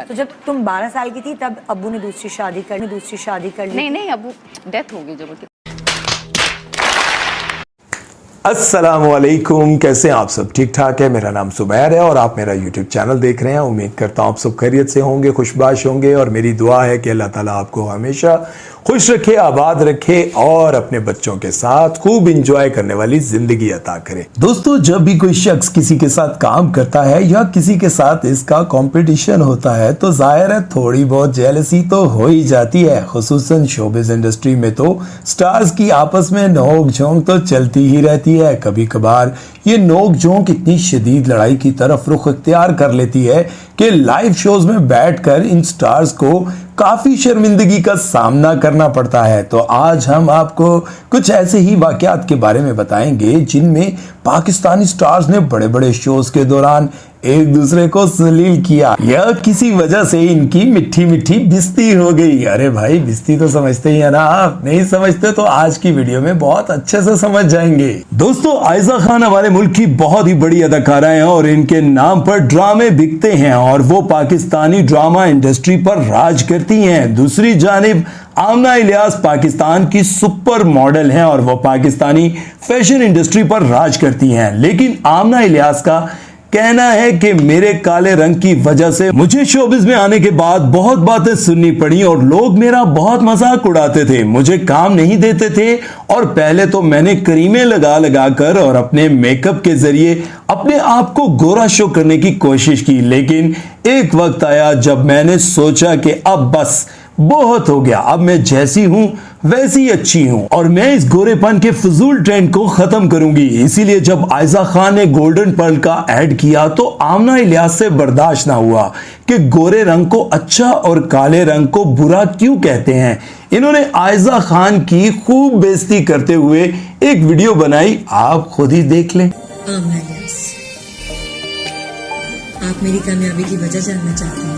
तो जब तुम 12 साल की थी तब अब्बू ने दूसरी शादी कर ली? नहीं, अब्बू डेथ हो गई जब उनकी। अस्सलामुअलैकुम, कैसे हैं आप सब? ठीक ठाक है। मेरा नाम सुबैर है और आप मेरा यूट्यूब चैनल देख रहे हैं। उम्मीद करता हूँ आप सब खैरियत से होंगे, खुशबाश होंगे और मेरी दुआ है कि अल्लाह ताला आपको हमेशा खुश रखे, आबाद रखे और अपने बच्चों के साथ खूब इंजॉय करने वाली जिंदगी अता करे। दोस्तों, जब भी कोई शख्स किसी के साथ काम करता है या किसी के साथ इसका कंपटीशन होता है तो जाहिर है थोड़ी बहुत जेलसी तो हो ही जाती है। खुसूसन शोबिज़ इंडस्ट्री में तो स्टार्स की आपस में नोक झोंक तो चलती ही रहती है। कभी कभार ये नोक झोंक इतनी शदीद लड़ाई की तरफ रुख इख्तियार कर लेती है कि लाइव शोज में बैठकर इन स्टार्स को काफी शर्मिंदगी का सामना करना पड़ता है। तो आज हम आपको कुछ ऐसे ही वाकयात के बारे में बताएंगे जिनमें पाकिस्तानी स्टार्स ने बड़े बड़े शोज के दौरान एक दूसरे को जलील किया या किसी वजह से इनकी मिठी मिठी बिस्ती हो गई। अरे भाई, बिस्ती तो समझते ही है ना आप? नहीं समझते तो आज की वीडियो में बहुत अच्छे से समझ जाएंगे। दोस्तों, आयजा खान हमारे मुल्क की बहुत ही बड़ी अदाकारा हैं और इनके नाम पर ड्रामे बिकते हैं और वो पाकिस्तानी ड्रामा इंडस्ट्री पर राज करती हैं। दूसरी जानिब आमना इलियास पाकिस्तान की सुपर मॉडल हैं और वो पाकिस्तानी फैशन इंडस्ट्री पर राज करती हैं। लेकिन आमना इलियास का कहना है कि मेरे काले रंग की वजह से मुझे शोबिज़ में आने के बाद बहुत बातें सुननी पड़ी और लोग मेरा बहुत मजाक उड़ाते थे, मुझे काम नहीं देते थे और पहले तो मैंने क्रीमें लगा लगा कर और अपने मेकअप के जरिए अपने आप को गोरा शो करने की कोशिश की। लेकिन एक वक्त आया जब मैंने सोचा कि अब बस बहुत हो गया, अब मैं जैसी हूं वैसी अच्छी हूं और मैं इस गोरेपन के फजूल ट्रेंड को खत्म करूंगी। इसीलिए जब आयजा खान ने गोल्डन पर्ल का ऐड किया तो आमना इलियास से बर्दाश्त ना हुआ कि गोरे रंग को अच्छा और काले रंग को बुरा क्यों कहते हैं। इन्होंने आयजा खान की खूब बेइज्जती करते हुए एक वीडियो बनाई, आप खुद ही देख लें। आमना इलियास, आप मेरी कामयाबी की वजह जानना चाहते हैं?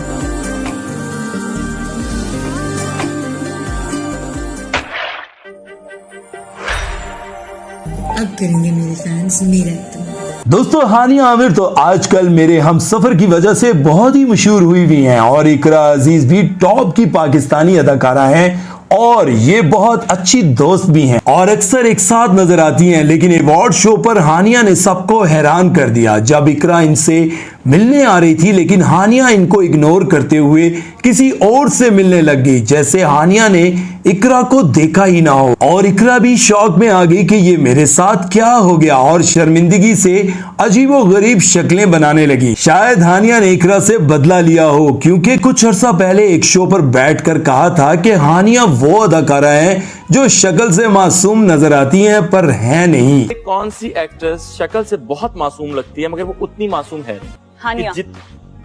अब करेंगे मेरे फैंस मेरा इत्मीनान। दोस्तों, हानिया आमिर तो आजकल मेरे हम सफर की वजह से बहुत ही मशहूर हुई भी हैं और इकरा अजीज भी टॉप की पाकिस्तानी अदाकारा हैं और ये बहुत अच्छी दोस्त भी हैं और अक्सर एक साथ नजर आती हैं। लेकिन अवार्ड शो पर हानिया ने सबको हैरान कर दिया जब इकरा इनसे मिलने आ रही थी, लेकिन हानिया इनको इग्नोर करते हुए किसी और से मिलने लग गई, जैसे हानिया ने इकरा को देखा ही ना हो। और इकरा भी शौक में आ गई कि ये मेरे साथ क्या हो गया और शर्मिंदगी से अजीबो गरीब शक्लें बनाने लगी। शायद हानिया ने इकरा से बदला लिया हो, क्योंकि कुछ अर्सा पहले एक शो पर बैठकर कहा था कि हानिया वो अदाकारा है जो शक्ल से मासूम नजर आती हैं पर है नहीं। कौन सी एक्ट्रेस शक्ल से बहुत मासूम लगती है मगर वो उतनी मासूम है नहीं? हानिया।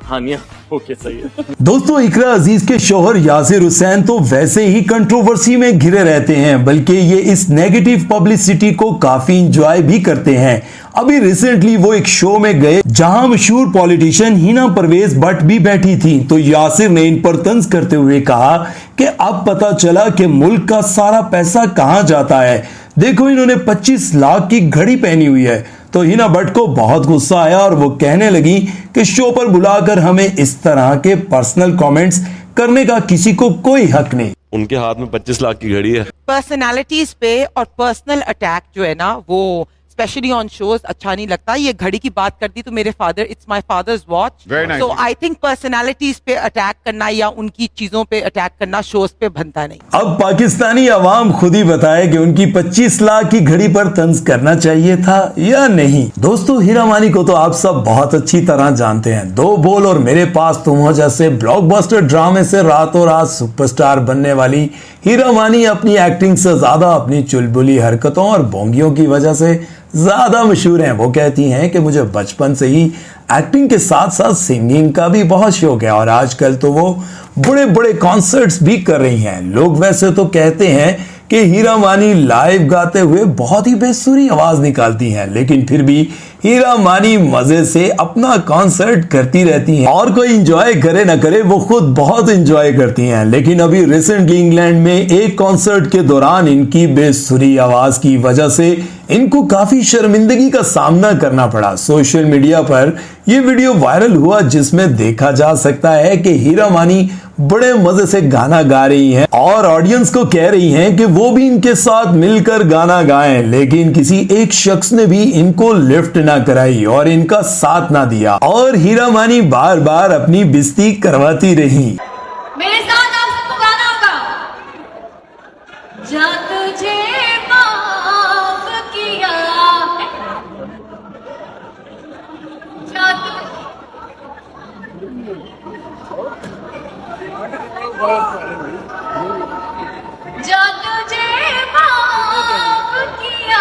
हानिया, ओके, सही है। दोस्तों, इकरा अजीज के शौहर यासिर हुसैन तो वैसे ही कंट्रोवर्सी में घिरे रहते हैं, बल्कि ये इस नेगेटिव पब्लिसिटी को काफी इंजॉय भी करते हैं। अभी रिसेंटली वो एक शो में गए जहां मशहूर पॉलिटिशियन हिना परवेज भट्ट भी बैठी थी, तो यासिर ने इन पर तंज करते हुए कहा कि अब पता चला कि मुल्क का सारा पैसा कहां जाता है। देखो, इन्होंने 25 लाख की घड़ी पहनी हुई है। तो हिना भट्ट को बहुत गुस्सा आया और वो कहने लगी कि शो पर बुलाकर हमें इस तरह के पर्सनल कमेंट्स करने का किसी को कोई हक नहीं। उनके हाथ में 25 लाख की घड़ी है। पर्सनालिटीज पे और पर्सनल अटैक जो है ना, वो स्पेशली ऑन शोज अच्छा नहीं लगता। ये घड़ी की बात करती तो मेरे father, it's my father's watch, so I think personalities पे अटैक करना या उनकी चीजों पे अटैक करना शोज पे बनता नहीं। अब पाकिस्तानी अवाम खुद ही बताए कि उनकी 25 लाख की घड़ी पर तंज करना चाहिए था या नहीं। दोस्तों, हीरा मानी को तो आप सब बहुत अच्छी तरह जानते हैं। दो बोल और मेरे पास तुम हो जैसे ब्लॉकबस्टर ड्रामे से रातों रात सुपरस्टार बनने वाली हीरा मानी अपनी एक्टिंग से ज्यादा अपनी चुलबुली हरकतों और बोंगियों की वजह से ज्यादा मशहूर हैं। वो कहती हैं कि मुझे बचपन से ही एक्टिंग के साथ साथ सिंगिंग का भी बहुत शौक है और आजकल तो वो बड़े बड़े कॉन्सर्ट्स भी कर रही हैं। लोग वैसे तो कहते हैं कि हीरा मानी लाइव गाते हुए बहुत ही बेसुरी आवाज निकालती हैं, लेकिन फिर भी हीरा मानी मजे से अपना कॉन्सर्ट करती रहती हैं और कोई एंजॉय करे ना करे वो खुद बहुत एंजॉय करती हैं। लेकिन अभी रिसेंटली इंग्लैंड में एक कॉन्सर्ट के दौरान इनकी बेसुरी आवाज की वजह से इनको काफी शर्मिंदगी का सामना करना पड़ा। सोशल मीडिया पर यह वीडियो वायरल हुआ जिसमें देखा जा सकता है कि हीरा मानी बड़े मजे से गाना गा रही हैं और ऑडियंस को कह रही हैं कि वो भी इनके साथ मिलकर गाना गाएं, लेकिन किसी एक शख्स ने भी इनको लिफ्ट ना कराई और इनका साथ ना दिया और हीरा मानी बार बार अपनी बेइज्जती करवाती रही। मेरे साथ आप सबको गाना होगा। जा तुझे माफ किया, जा तुझे माफ किया।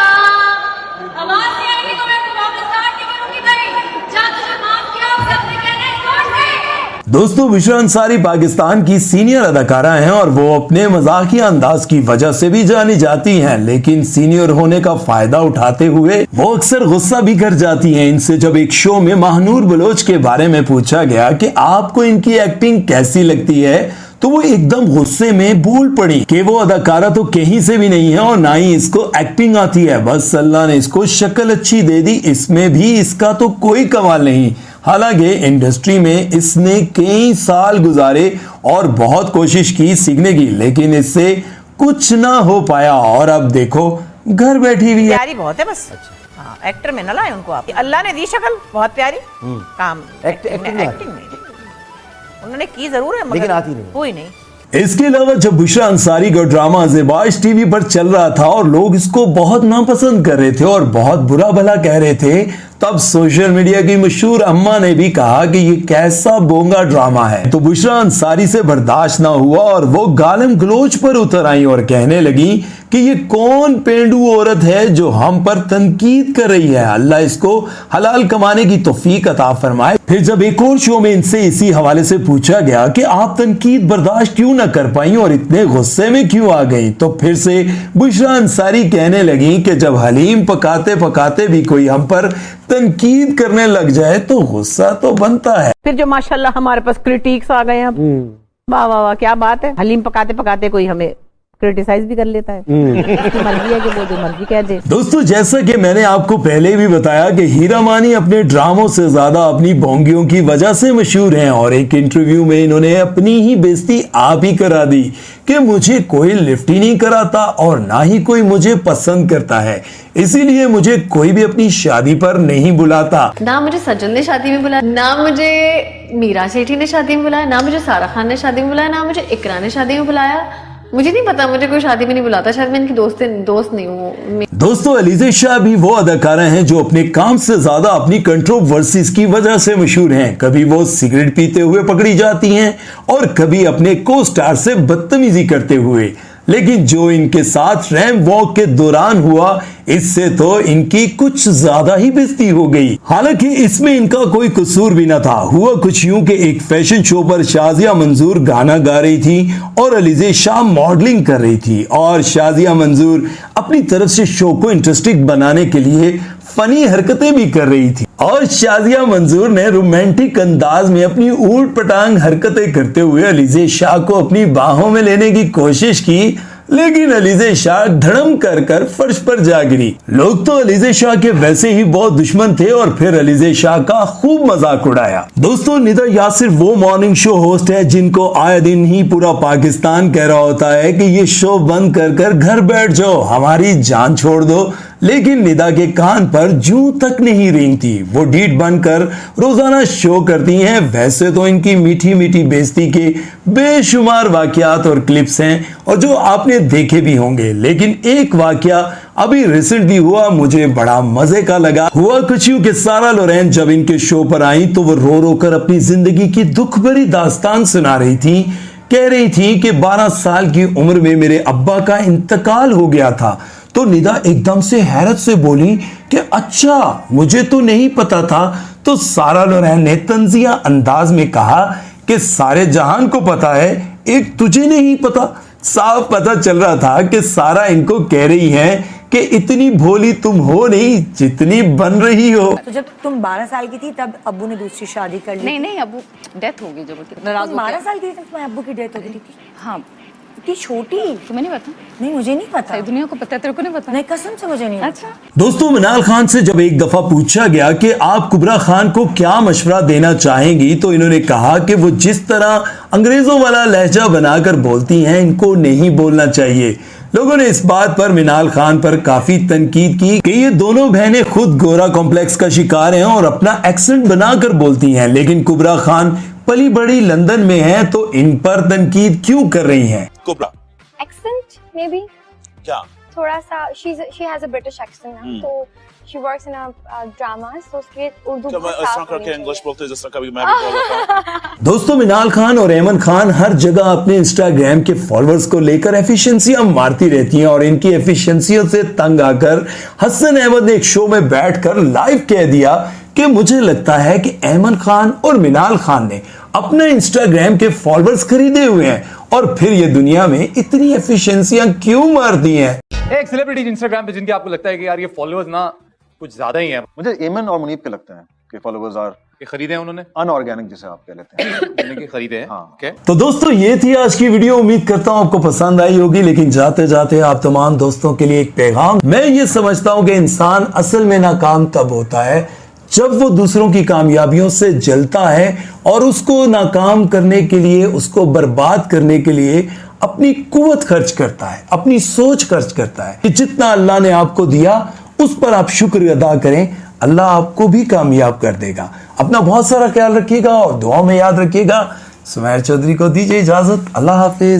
आवाज नहीं आएगी तो मैं वापस स्टार्ट नहीं करूंगी भाई। जा तुझे माफ किया, आप सबने कहना है जोर से। दोस्तों, बुशरा अंसारी पाकिस्तान की सीनियर अदाकारा हैं और वो अपने मजाकिया अंदाज की वजह से भी जानी जाती हैं, लेकिन सीनियर होने का फायदा उठाते हुए वो अक्सर गुस्सा भी कर जाती हैं। इनसे जब एक शो में महानूर बलोच के बारे में पूछा गया कि आपको इनकी एक्टिंग कैसी लगती है, तो वो एकदम गुस्से में बोल पड़ी कि वो अदाकारा तो कहीं से भी नहीं है और ना ही इसको एक्टिंग आती है, बस अल्लाह ने इसको शक्ल अच्छी दे दी, इसमें भी इसका तो कोई कमाल नहीं। हालांकि इंडस्ट्री में इसने कई साल गुजारे और बहुत कोशिश की सीखने की, लेकिन इससे कुछ ना हो पाया और अब देखो घर बैठी हुई है। प्यारी बहुत है बस। हाँ, एक्टर में न लाए उनको आप। अल्लाह ने दी शक्ल बहुत प्यारी, काम एक्टिंग में उन्होंने की जरूर है, मगर आती नहीं, कोई नहीं। इसके अलावा जब बुशरा अंसारी का ड्रामा ज़ेबाश टीवी पर चल रहा था और लोग इसको बहुत नापसंद कर रहे थे और बहुत बुरा भला कह रहे थे, तब सोशल मीडिया की मशहूर अम्मा ने भी कहा कि ये कैसा बोंगा ड्रामा है। तो बुशरा अंसारी से बर्दाश्त ना हुआ और वो गालिम गलोच पर उतर आई और कहने लगी कि ये कौन पेंडू औरत है जो हम पर तनकीद कर रही है, अल्लाह इसको हलाल कमाने की तौफीक अता फरमाए। फिर जब एक और शो में इनसे इसी हवाले से पूछा गया कि आप तनकीद बर्दाश्त क्यों ना कर पाई और इतने गुस्से में क्यों आ गई, तो फिर से बुशरा अंसारी कहने लगी कि जब हलीम पकाते पकाते भी कोई हम पर तनकीद करने लग जाए तो गुस्सा तो बनता है। फिर जो माशाल्लाह हमारे पास क्रिटिक्स आ गए हैं, वाह वाह वाह क्या बात है। हलीम पकाते पकाते कोई हमें क्रिटिसाइज भी कर लेता है, उसकी मर्जी है कि वो जो मर्जी कह दे। दोस्तों, जैसा कि मैंने आपको पहले भी बताया कि हीरा मानी अपने ड्रामों से ज्यादा अपनी बोंगियों की वजह से मशहूर हैं और एक इंटरव्यू में इन्होंने अपनी ही बेइज्जती आप ही करा दी कि मुझे कोई लिफ्ट ही नहीं कराता और ना ही कोई मुझे पसंद करता है, इसीलिए मुझे कोई भी अपनी शादी पर नहीं बुलाता। ना मुझे सज्जन ने शादी में बुलाया, ना मुझे मीरा सेठी ने शादी में बुलाया, ना मुझे सारा खान ने शादी में बुलाया, ना मुझे इकरा ने शादी में बुलाया। मुझे नहीं पता, मुझे कोई शादी में नहीं बुलाता, शायद मैं इनकी दोस्त नहीं हूँ। दोस्तों, अलीज़े शाह भी वो अदाकारा हैं जो अपने काम से ज्यादा अपनी कंट्रोवर्सीज की वजह से मशहूर हैं। कभी वो सिगरेट पीते हुए पकड़ी जाती हैं और कभी अपने को स्टार से बदतमीजी करते हुए, लेकिन जो इनके साथ रैंप वॉक के दौरान हुआ, इससे तो इनकी कुछ ज्यादा ही बेइज्जती हो गई। हालांकि इसमें इनका कोई कसूर भी न था। हुआ कुछ यूं कि एक फैशन शो पर शाजिया मंजूर गाना गा रही थी और अलीज़े शाह मॉडलिंग कर रही थी और शाजिया मंजूर अपनी तरफ से शो को इंटरेस्टिंग बनाने के लिए फनी हरकतें भी कर रही थी और शाजिया मंजूर ने रोमांटिक अंदाज में अपनी ऊट पटांग हरकतें करते हुए अलीज़े शाह को अपनी बाहों में लेने की कोशिश की, लेकिन अलीज़े शाह धड़म कर फर्श पर जा गिरी। लोग तो अलीज़े शाह के वैसे ही बहुत दुश्मन थे और फिर अलीज़े शाह का खूब मजाक उड़ाया। दोस्तों, निदा यासिर वो मॉर्निंग शो होस्ट है जिनको आए दिन ही पूरा पाकिस्तान कह रहा होता है कि ये शो बंद कर घर बैठ जाओ, हमारी जान छोड़ दो, लेकिन निदा के कान पर जूं तक नहीं रेंगती। वो डीट बनकर रोजाना शो करती हैं। वैसे तो इनकी मीठी मीठी बेइज्जती के बेशुमार वाकयात और क्लिप्स हैं और जो आपने देखे भी होंगे, लेकिन एक वाकया अभी रिसेंटली हुआ, मुझे बड़ा मजे का लगा। हुआ कुछ यूं कि सारा लोरेन जब इनके शो पर आई तो वो रो रो कर अपनी जिंदगी की दुख भरी दास्तान सुना रही थी। कह रही थी कि 12 साल की उम्र में मेरे अब्बा का इंतकाल हो गया था। तो निदा एकदम से हैरत से बोली कि अच्छा, मुझे तो नहीं पता था। तो सारा लोरेन ने तंजिया अंदाज में कहा कि सारे जहान को पता है, एक तुझे नहीं पता। साफ पता चल रहा था कि सारा इनको कह रही है कि इतनी भोली तुम हो नहीं जितनी बन रही हो। तो जब तुम 12 साल की थी तब अब्बू ने दूसरी शादी कर ली? नहीं, अबू डेथ हो गई जब। नाराज 12 साल की थी तुम्हारे अब्बू की डेथ हो गई थी? हाँ, इतनी छोटी? तुम्हें नहीं पता? नहीं मुझे नहीं पता। सारी दुनिया को पता है, तेरे को नहीं पता? नहीं कसम से मुझे नहीं पता। अच्छा। दोस्तों, मिनाल खान से जब एक दफा पूछा गया कि आप कुबरा खान को क्या मशवरा देना चाहेंगी, तो इन्होंने कहा कि वो जिस तरह अंग्रेजों वाला लहजा बनाकर बोलती हैं, इनको नहीं बोलना चाहिए। लोगों ने इस बात पर मिनाल खान पर काफी तनकीद की कि ये दोनों बहनें खुद गोरा कॉम्प्लेक्स का शिकार हैं और अपना एक्सेंट बनाकर बोलती हैं, लेकिन कुबरा खान पली बड़ी लंदन में हैं, तो इन पर तनकीद क्यों कर रही हैं? कुबरा Accent, maybe. क्या? थोड़ा सा she has a British accent ना, तो she works in a dramas, तो उसके उर्दू बहुत साफ होनी चाहिए। इंग्लिश बोलते जिस तरह कभी मैं भी बोल रहा हूं। दोस्तों, मिनाल खान और ऐमन खान हर जगह अपने इंस्टाग्राम के फॉलोअर्स को लेकर एफिशिएंसियां मारती रहती हैं और इनकी एफिशिएंसियों से तंग आकर हसन अहमद ने एक शो में बैठकर लाइव कह दिया कि मुझे लगता है कि ऐमन खान और मिनाल खान ने अपने इंस्टाग्राम के फॉलोअर्स खरीदे हुए हैं और फिर ये दुनिया में इतनी एफिशिएंसियां क्यों मारती हैं। एक सेलिब्रिटी इंस्टाग्राम पे जिनके आपको लगता है कि यार ये फॉलोअर्स ना कुछ ज्यादा ही है। मुझे ऐमन और मुनीब के लगते हैं कि फॉलोअर्स आर खरीदे हैं उन्होंने, अनऑर्गेनिक जिसे आप कह लेते हैं। खरीदे हैं। हाँ। Okay। तो दोस्तों, ये थी आज की वीडियो। उम्मीद करता हूं आपको पसंद आई होगी, लेकिन जाते जाते आप तमाम दोस्तों के लिए एक पैगाम। मैं ये समझता हूं कि इंसान असल में नाकाम तब होता है जब वो दूसरों की कामयाबियों से जलता है और उसको नाकाम करने के लिए, उसको बर्बाद करने के लिए अपनी कुव्वत खर्च करता है, अपनी सोच खर्च करता है कि जितना अल्लाह ने आपको दिया उस पर आप शुक्र अदा करें, अल्लाह आपको भी कामयाब कर देगा। अपना बहुत सारा ख्याल रखिएगा और दुआओं में याद रखिएगा। सुमैर चौधरी को दीजिए इजाजत। अल्लाह हाफिज।